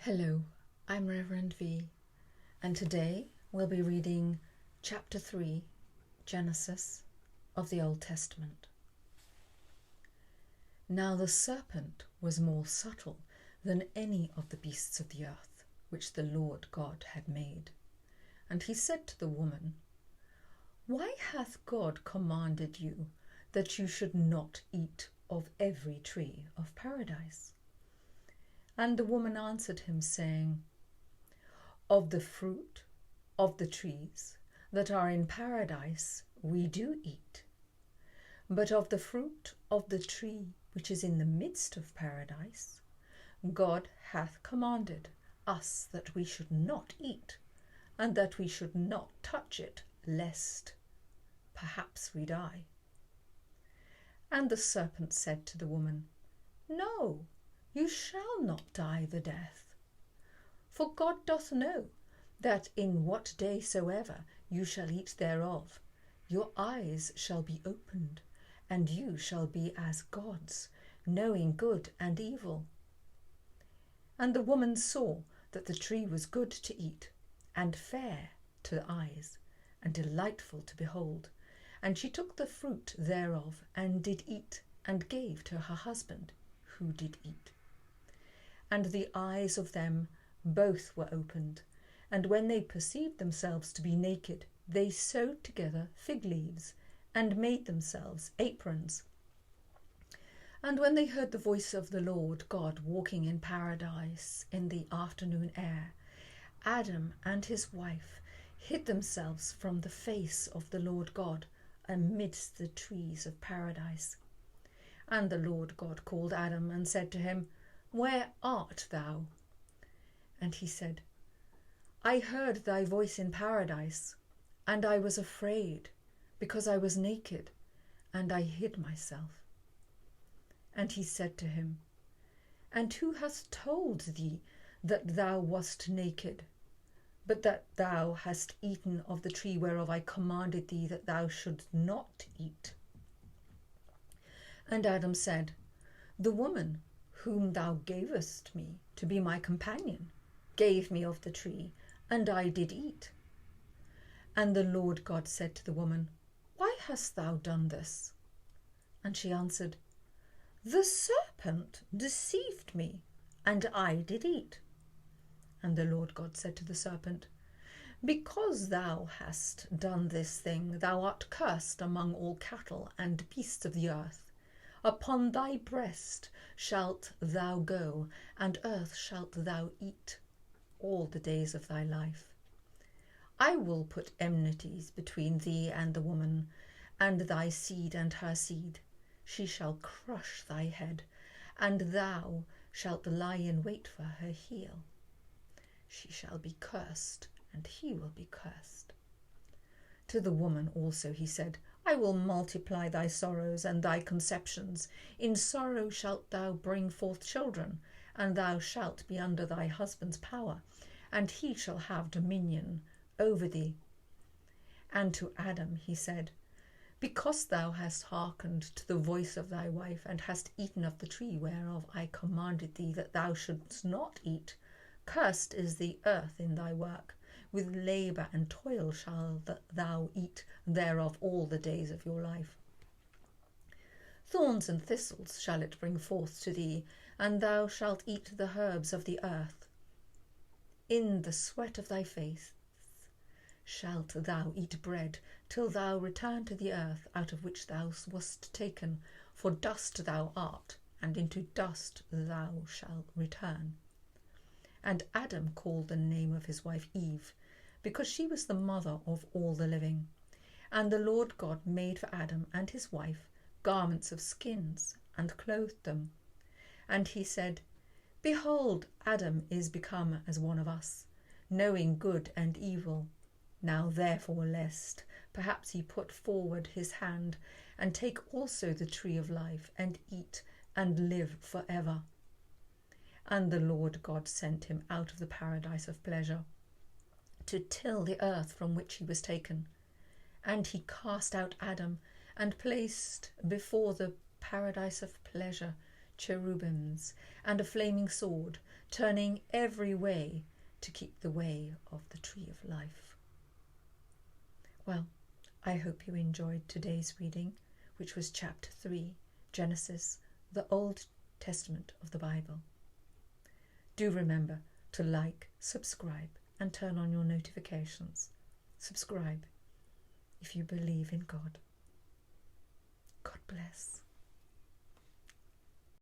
Hello, I'm Reverend Vee, and today we'll be reading chapter 3, Genesis, of the Old Testament. Now the serpent was more subtle than any of the beasts of the earth which the Lord God had made. And he said to the woman, Why hath God commanded you that you should not eat of every tree of paradise? And the woman answered him, saying, Of the fruit of the trees that are in paradise we do eat, but of the fruit of the tree which is in the midst of paradise, God hath commanded us that we should not eat, and that we should not touch it, lest perhaps we die. And the serpent said to the woman, No, you shall not die the death. For God doth know that in what day soever you shall eat thereof, your eyes shall be opened, and you shall be as gods, knowing good and evil. And the woman saw that the tree was good to eat, and fair to the eyes, and delightful to behold. And she took the fruit thereof, and did eat, and gave to her husband, who did eat. And the eyes of them both were opened, and when they perceived themselves to be naked, they sewed together fig leaves, and made themselves aprons. And when they heard the voice of the Lord God walking in paradise in the afternoon air, Adam and his wife hid themselves from the face of the Lord God amidst the trees of paradise. And the Lord God called Adam and said to him, Where art thou? And he said, I heard thy voice in paradise, and I was afraid, because I was naked, and I hid myself. And he said to him, And who hath told thee that thou wast naked, but that thou hast eaten of the tree whereof I commanded thee that thou shouldst not eat? And Adam said, The woman whom thou gavest me to be my companion gave me of the tree, and I did eat. And the Lord God said to the woman, Why hast thou done this? And she answered, The serpent deceived me, and I did eat. And the Lord God said to the serpent, Because thou hast done this thing, thou art cursed among all cattle and beasts of the earth. Upon thy breast shalt thou go, and earth shalt thou eat all the days of thy life. I will put enmities between thee and the woman, and thy seed and her seed. She shall crush thy head, and thou shalt lie in wait for her heel. She shall be cursed, and he will be cursed. To the woman also he said, I will multiply thy sorrows and thy conceptions. In sorrow shalt thou bring forth children, and thou shalt be under thy husband's power, and he shall have dominion over thee. And to Adam he said, Because thou hast hearkened to the voice of thy wife, and hast eaten of the tree whereof I commanded thee that thou shouldst not eat, cursed is the earth in thy work. With labour and toil shalt thou eat thereof all the days of your life. Thorns and thistles shall it bring forth to thee, and thou shalt eat the herbs of the earth. In the sweat of thy face shalt thou eat bread, till thou return to the earth out of which thou wast taken, for dust thou art, and into dust thou shalt return. And Adam called the name of his wife Eve, because she was the mother of all the living. And the Lord God made for Adam and his wife garments of skins, and clothed them. And he said, Behold, Adam is become as one of us, knowing good and evil. Now therefore, lest perhaps he put forward his hand, and take also the tree of life, and eat, and live for ever. And the Lord God sent him out of the paradise of pleasure, to till the earth from which he was taken. And he cast out Adam, and placed before the paradise of pleasure cherubims, and a flaming sword, turning every way to keep the way of the tree of life. Well, I hope you enjoyed today's reading, which was chapter 3, Genesis, the Old Testament of the Bible. Do remember to like, subscribe, and turn on your notifications. Subscribe if you believe in God. God bless.